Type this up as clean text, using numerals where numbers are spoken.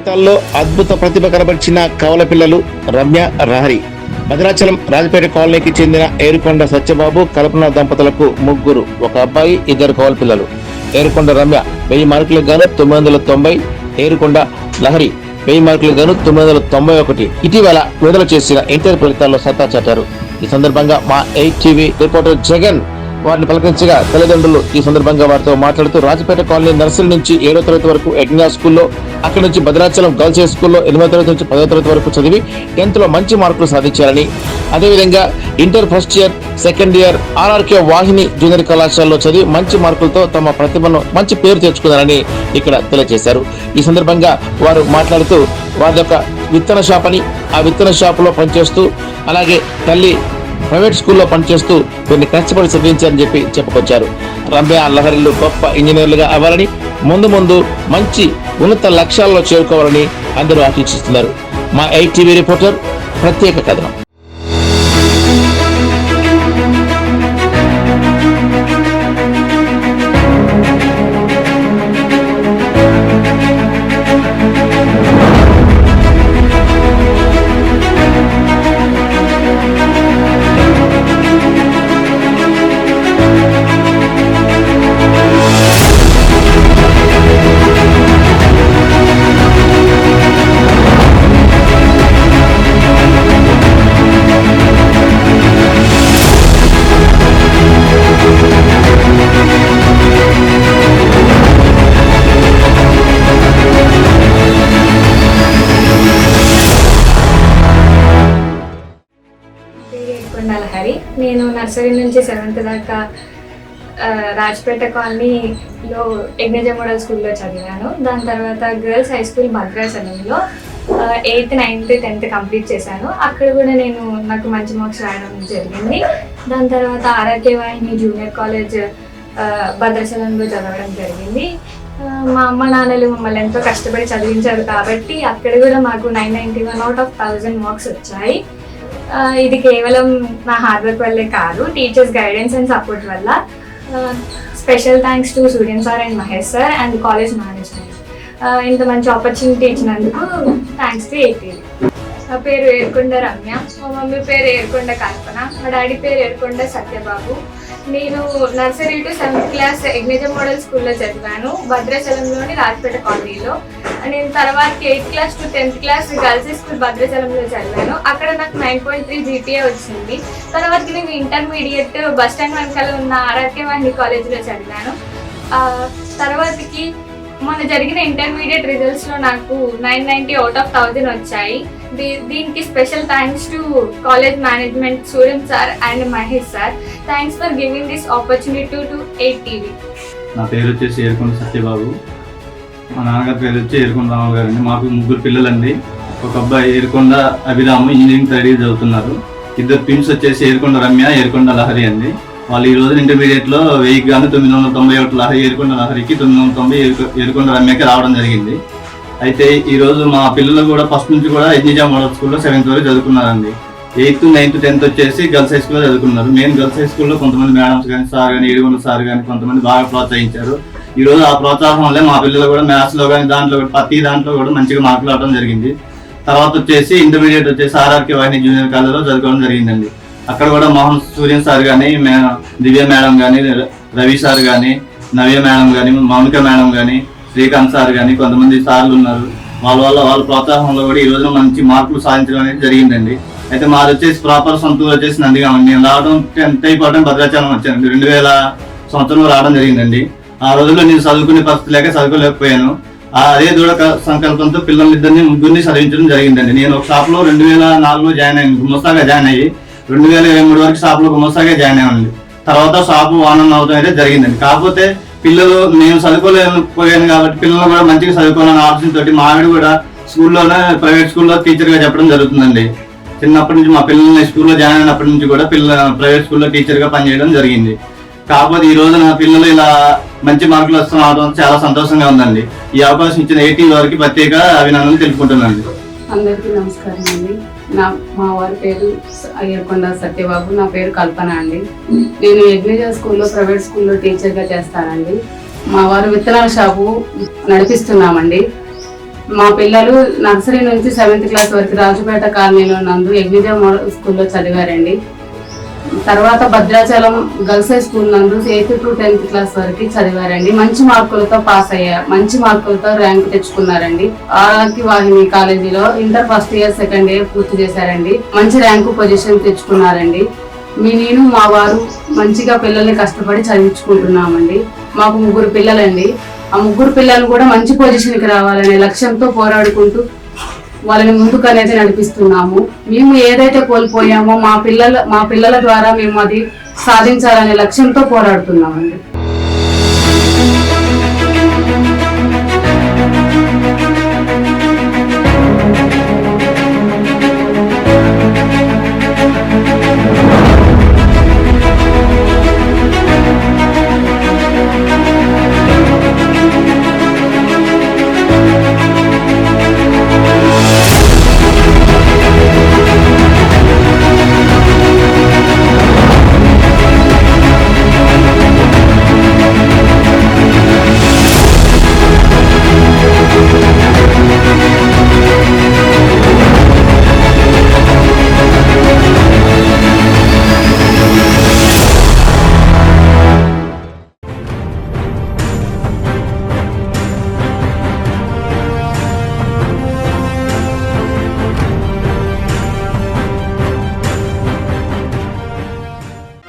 ఫలితాల్లో అద్భుత ప్రతిభ కనబరిచిన కవల పిల్లలు రమ్య, రహరి. భద్రాచలం రాజపేట కాలనీకి చెందిన ఏరుకొండ సత్యబాబు, కల్పన దంపతులకు ముగ్గురు, ఒక అబ్బాయి, ఇద్దరు కవల పిల్లలు. ఏరుకొండ రమ్య 1000 మార్కులకు గాను 990, ఏరుకొండ లహరి 1000 మార్కులకు గాను 991 ఇటీవల విడుదల చేసిన ఇంటర్ ఫలితాల్లో సత్తా చాటారు. ఈ సందర్భంగా మా 8 టీవీ రిపోర్టర్ జగన్ వారిని పలకరించగా తల్లిదండ్రులు ఈ సందర్భంగా వారితో మాట్లాడుతూ రాజపేట కాలనీ నర్సరీ నుంచి 7వ తరగతి వరకు యజ్ఞ స్కూల్లో, అక్కడి నుంచి భద్రాచలం గర్ల్స్ హై స్కూల్లో 8వ తరగతి నుంచి 10వ తరగతి వరకు చదివి 10th లో మంచి మార్కులు సాధించారని, అదేవిధంగా inter first year, second year RRK Vahini junior కళాశాలలో చదివి మంచి మార్కులతో తమ ప్రతిభను మంచి పేరు తెచ్చుకున్నారని ఇక్కడ తెలియజేశారు. ఈ సందర్భంగా వారు మాట్లాడుతూ వారి యొక్క విత్తన షాప్ అని, ఆ విత్తన షాపులో పనిచేస్తూ, అలాగే తల్లి ప్రైవేట్ స్కూల్లో పనిచేస్తూ కొన్ని కష్టపడి చదివించారని చెప్పి చెప్పుకొచ్చారు. రమ్య, లహరిలు గొప్ప ఇంజనీర్లుగా అవ్వాలని, ముందు మంచి ఉన్నత లక్ష్యాల్లో చేరుకోవాలని అందరూ ఆశిస్తున్నారు. మా 8 టీవీ రిపోర్టర్ ప్రత్యేక కథనం. లహరి. నేను నర్సరీ నుంచి 7th దాకా రాజపేట కాలనీలో యజ్ఞజ మోడల్ స్కూల్లో చదివాను. దాని తర్వాత గర్ల్స్ హై స్కూల్ భద్రాచలంలో 8th, 9th, 10th కంప్లీట్ చేశాను. అక్కడ కూడా నాకు మంచి మార్క్స్ రాయడం జరిగింది. దాని తర్వాత ఆర్ఆర్కే వాహిని జూనియర్ కాలేజ్ భద్రాచలంలో చదవడం జరిగింది. మా అమ్మ నాన్నలు మమ్మల్ని ఎంతో కష్టపడి చదివించారు కాబట్టి అక్కడ కూడా మాకు 991 out of 1000 మార్క్స్ వచ్చాయి. ఇది కేవలం నా హార్డ్ వర్క్ వల్లే కాదు, టీచర్స్ గైడెన్స్ అండ్ సపోర్ట్ వల్ల. Special thanks to Suryan sir and Mahesh sir and college management. ఇంత మంచి ఆపర్చునిటీ ఇచ్చినందుకు థ్యాంక్స్ టు 8 టీవీ. నా పేరు ఏరుకొండ రమ్య, మా మమ్మీ పేరు ఏరుకొండ కల్పన, మా డాడీ పేరు ఏరుకొండ సత్యబాబు. నేను నర్సరీ టు 7th క్లాస్ యజ్ఞజ మోడల్ స్కూల్లో చదివాను, భద్రాచలంలోని రాజపేట కాలనీలో. నేను తర్వాత 8th class to 10th class girls school భద్రాచలంలో చదివాను. అక్కడ నాకు 9.3 GPA వచ్చింది. తర్వాత నేను ఇంటర్మీడియట్ బస్ స్టాండ్ వెనకాల ఉన్న ఆర్ఆర్కే వాహిని కాలేజీలో చదివాను. తర్వాతకి మొన్న జరిగిన ఇంటర్మీడియట్ రిజల్ట్స్లో నాకు 990 out of 1000 వచ్చాయి. దీనికి special thanks to college management, Suryan sir and Mahesh sir. Thanks for giving this opportunity to 8 TV. నా పేరు వచ్చేసి ఏరుకొండ సత్యబాబు, మా నాన్నగారి పేరు వచ్చి ఏరుకొండ రామ గారు అండి. మాకు 3 పిల్లలండి. ఒక అబ్బాయి Erukonda Abhiram engineering 3rd year చదువుతున్నారు. 2 ట్విన్స్ వచ్చేసి ఏరుకొండ రమ్య, ఏరుకొండ లహరి అండి. వాళ్ళు ఈ రోజు ఇంటర్మీడియట్లో 1000 గాను 991 లహరి, ఏరుకొండ లహరికి 990 ఏరుకొండ రమ్యకి రావడం జరిగింది. అయితే ఈ రోజు మా పిల్లలు కూడా ఫస్ట్ నుంచి కూడా యజ్ఞజ మోడల్ స్కూల్లో 7th వరకు చదువుకున్నారండి. 8th, 9th, 10th వచ్చేసి గర్ల్స్ హై స్కూల్లో చదువుకున్నారు. మెయిన్ గర్ల్స్ హై స్కూల్లో కొంతమంది మేడమ్స్ కానీ, సార్ కానీ, ఏడుగొండ సార్ కానీ కొంతమంది బాగా ప్రోత్సహించారు. ఈ రోజు ఆ ప్రోత్సాహం వల్లే మా పిల్లలు కూడా మ్యాథ్స్లో కానీ దాంట్లో ప్రతి దాంట్లో కూడా మంచిగా మార్కులు రావడం జరిగింది. తర్వాత వచ్చేసి ఇంటర్మీడియట్ వచ్చేసి ఆర్ఆర్కే వాహిని జూనియర్ కాలేజ్లో చదువుకోవడం జరిగిందండి. అక్కడ కూడా మోహన్ సూర్యన్ సార్ కానీ, దివ్య మేడం కానీ, రవి సార్ కానీ, నవ్య మేడం కానీ, మౌనిక మేడం కానీ, శ్రీకాంత్ సార్ కానీ కొంతమంది సార్లు ఉన్నారు. వాళ్ళ ప్రోత్సాహంలో కూడా ఈ రోజు మంచి మార్కులు సాధించడం అనేది జరిగిందండి. అయితే మాది వచ్చేసి ప్రాపర్ సొంతూరు వచ్చేసి నందిగామ. నేను రావడం 10th అయిపోవడం భద్రాచలం వచ్చానండి. 2000 సంవత్సరంలో రావడం జరిగిందండి. ఆ రోజుల్లో నేను చదువుకునే పరిస్థితి లేక చదువుకోలేకపోయాను. అదే దృఢ సంకల్పంతో పిల్లలిద్దరిని 3 చదివించడం జరిగిందండి. నేను ఒక షాప్లో 2004లో జాయిన్ అయ్యాను, గుమస్తాగా జాయిన్ అయ్యి 2023 వరకు షాప్లో గుమస్తాగా జాయిన్ అయ్యానండి. తర్వాత షాపు వానన్ అవడం అయితే జరిగిందండి. కాకపోతే పిల్లలు నేను చదువుకోలేకపోయాను కాబట్టి పిల్లలు కూడా మంచిగా చదువుకోవాలనే ఆలోచనతోటి మా ఆవిడ కూడా స్కూల్లోనే ప్రైవేట్ స్కూల్లో టీచర్గా చెప్పడం జరుగుతుందండి. చిన్నప్పటి నుంచి మా పిల్లల్ని స్కూల్లో జాయిన్ అయినప్పటి నుంచి కూడా ప్రైవేట్ స్కూల్లో టీచర్గా పనిచేయడం జరిగింది. కాకపోతే ఈ రోజు నా పిల్లలు ఇలా మంచి మార్కులు వస్తున్న చాలా సంతోషంగా ఉందండి. ఈ అవకాశం ఇచ్చిన 8 టీవీ వారికి ప్రత్యేక అభినందనలు తెలుపుకుంటున్నాను. అందరికీ నమస్కారం అండి. మా వారి పేరు ఏరుకొండ సత్యబాబు, నా పేరు కల్పన అండి. నేను యజ్ఞజ స్కూల్లో ప్రైవేట్ స్కూల్లో టీచర్గా చేస్తానండి. మా వారు విత్తనాల షాపు నడిపిస్తున్నామండి. మా పిల్లలు నర్సరీ నుంచి 7th క్లాస్ వరకు రాజుపేట కాలనీలో నందు ఎగ్నిజం మోడల్ స్కూల్లో చదివారండి. తర్వాత భద్రాచలం గర్ల్స్ హై స్కూల్ నందు 8th to 10th క్లాస్ వరకు చదివారండి. మంచి మార్కులతో పాస్ అయ్యారు, మంచి మార్కులతో ర్యాంక్ తెచ్చుకున్నారండి. ఆర్ఆర్కి వాహిని కాలేజీలో inter first year second year పూర్తి చేశారండి. మంచి ర్యాంకు పొజిషన్ తెచ్చుకున్నారండి. నేను మా వారు మంచిగా పిల్లల్ని కష్టపడి చదివించుకుంటున్నామండి. మాకు 3 పిల్లలండి. ఆ 3 పిల్లలు కూడా మంచి పొజిషన్కి రావాలనే లక్ష్యంతో పోరాడుకుంటూ వాళ్ళని ముందుకు అనేది నడిపిస్తున్నాము. మేము ఏదైతే కోల్పోయామో మా పిల్లల ద్వారా మేము అది సాధించాలనే లక్ష్యంతో పోరాడుతున్నామండి.